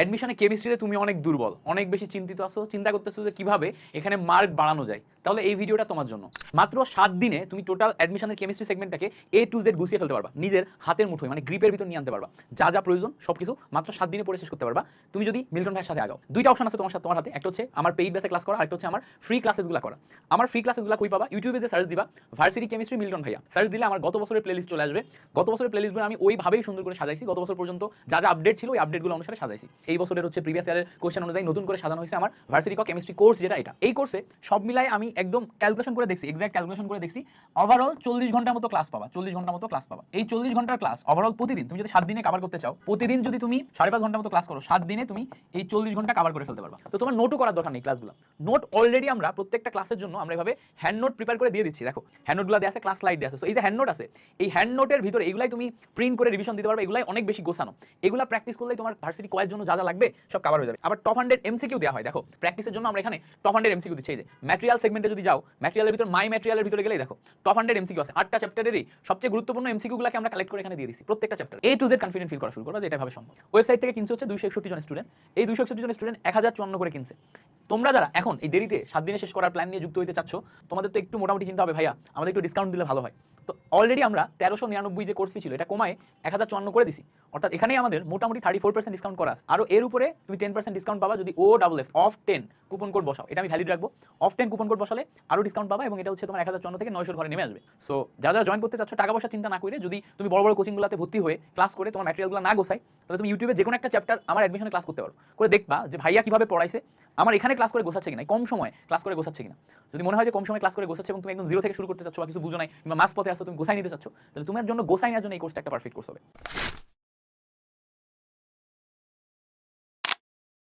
অ্যাডমিশনে কেমিস্ট্রিতে তুমি অনেক দুর্বল, অনেক বেশি চিন্তিত আছো, চিন্তা করতেছো যে কিভাবে এখানে মার্ক বাড়ানো যায়, তাহলে এই ভিডিওটা তোমার জন্য। মাত্র 7 দিনে তুমি টোটাল অ্যাডমিশনের কেমিস্ট্রি সেগমেন্টটাকে A to Z গুছিয়ে ফেলতে পারবা, নিজের হাতের মুঠোয় মানে গ্রিপের ভিতর নিয়ে আনতে পারবা। যা যা প্রয়োজন সবকিছু মাত্র 7 দিনে পড়ে শেষ করতে পারবা তুমি যদি মিল্টন ভাইয়ের সাথে আগাও। দুইটা অপশন আছে তোমার হাতে, একটা হচ্ছে আমার পেইড বেসে ক্লাস করা, আরেকটা হচ্ছে আমার ফ্রি ক্লাসেসগুলো করা। আমার ফ্রি ক্লাসেসগুলো কই পাবা? ইউটিউবে যে সার্চ দিবা ভার্সিটি কেমিস্ট্রি মিল্টন ভাইয়া, সার্চ দিলে আমার গত বছরের প্লেলিস্ট চলে আসবে। গত বছরের প্লেলিস্টগুলো আমি ওইভাবেই সুন্দর করে সাজাইছি, গত বছর পর্যন্ত যা যা আপডেট ছিল ওই আপডেটগুলো অনুসারে সাজাইছি। এই বছরের হচ্ছে প্রিভিয়াস ইয়ারের কোশ্চেন অনুযায়ী নতুন করে সাজানো হয়েছে আমার ভার্সিটি কেমিস্ট্রি কোর্স, যেটা এটা। এই কোর্সে সব মিলাই আমি একদম ক্যালকুলেশন করে দেখছি, এক্সাক্ট ক্যালকুলেশন করে দেখছি, ওভারঅল 40 ঘন্টার মতো ক্লাস পাবা, 40 ঘন্টার মতো ক্লাস পাবা। এই 40 ঘন্টার ক্লাস ওভারঅল প্রতিদিন তুমি যদি 7 দিনে কভার করতে চাও, প্রতিদিন যদি তুমি 5.5 ঘন্টার মতো ক্লাস করো, 7 দিনে তুমি এই 40 ঘন্টা কভার করে ফেলতে পারবা। তো তোমার নোটও করার দরকার নেই, ক্লাসগুলো নোট অলরেডি আমরা প্রত্যেকটা ক্লাসের জন্য আমরা এভাবে হ্যান্ড নোট প্রিপেয়ার করে দিয়ে দিচ্ছি। দেখো হ্যান্ড নোটগুলো দেয়া আছে, ক্লাস স্লাইড দেয়া আছে। সো এই যে হ্যান্ড নোট আছে, এই হ্যান্ড নোটের ভিতরে এগুলাই তুমি প্রিন্ট করে রিভিশন দিতে পারবে, এগুলাই অনেক বেশি গোছানো। এগুলা প্র্যাকটিস করলেই তোমার ভার্সিটি কয়ের জন্য যা যা লাগবে সব কভার হয়ে যাবে। আবার টপ 100 এমসিকিউ দেওয়া হয়, দেখো প্র্যাকটিসের জন্য আমরা এখানে টপ 100 এমসিকিউ দিচ্ছি। এই যে ম্যাটেরিয়াল সেগমেন্টে যদি যাও, ম্যাটেরিয়ালের ভিতর মাই ম্যাটেরিয়ালের ভিতরে গেলেই দেখো টপ 100 এমসিকিউ আছে। 8টা চ্যাপ্টারেরই সবচেয়ে গুরুত্বপূর্ণ এমসিকিউ গুলোকে আমরা কালেক্ট করে এখানে দিয়ে দিচ্ছি প্রত্যেকটা chapter. A to Z confident feel করা শুরু করো যে এটা ভাবে সম্ভব। ওয়েবসাইট থেকে কিনছে হচ্ছে 261 জন স্টুডেন্ট, এই 261 জন স্টুডেন্ট 1054 করে কিনছে। তোমরা যারা এখন এই দেরিতে 7 দিনে শেষ করার প্ল্যান নিয়ে যুক্ত হতে চাচ্ছ, তোমাদের তো একটু মোটামুটি চিন্তা হবে ভাইয়া আমাদের একটু ডিসকাউন্ট দিলে ভালো হয়। তো অলরেডি আমরা 1399 যে কোর্স ফি ছিল এটা কমায় 1054 করে দিছি, অর্থাৎ এখানেই আমাদের মোটামুটি 34% ডিসকাউন্ট করা আছে। আর এর উপরে তুমি 10% ডিসকাউন্ট পাবা যদি OFF অফ 10 কুপন কোড বসাও, এটা আমি ভ্যালিড রাখবো। অফ 10 কুপন কোড বসালে আরো ডিসকাউন্ট পাবা এবং এটা হচ্ছে তোমার 1054 থেকে 900 ঘরে নেমে আসবে। সো যারা যারা জয়েন করতে চাচ্ছ টাকা পয়সা চিন্তা না করে, যদি তুমি বড় বড় কোচিংগুলোতে ভর্তি হয়ে ক্লাস করে তোমার ম্যাটেরিয়ালগুলো না গোছাই, তাহলে তুমি ইউটিউবে যে কোনো একটা চ্যাপ্টার আমার অ্যাডমিশনে ক্লাস করতে পারো, করে দেখবা যে ভাইয়া কিভাবে পড়াইছে, আমার এখানে ক্লাস করে গোছাচ্ছে কিনা, কম সময় ক্লাস করে গোছাচ্ছে কিনা। যদি মনে হয় যে কম সময় ক্লাস করে গোছাচ্ছে এবং তুমি একদম জিরো থেকে শুরু করতে চাচ্ছ বা কিছু বুঝো নাই কিংবা মাস পথে আসছো, তুমি গোছাই নিতে চাচ্ছ, তাহলে তোমার জন্য গোছাই নেওয়ার জন্য এই কোর্সটা একটা পারফেক্ট কোর্স হবে।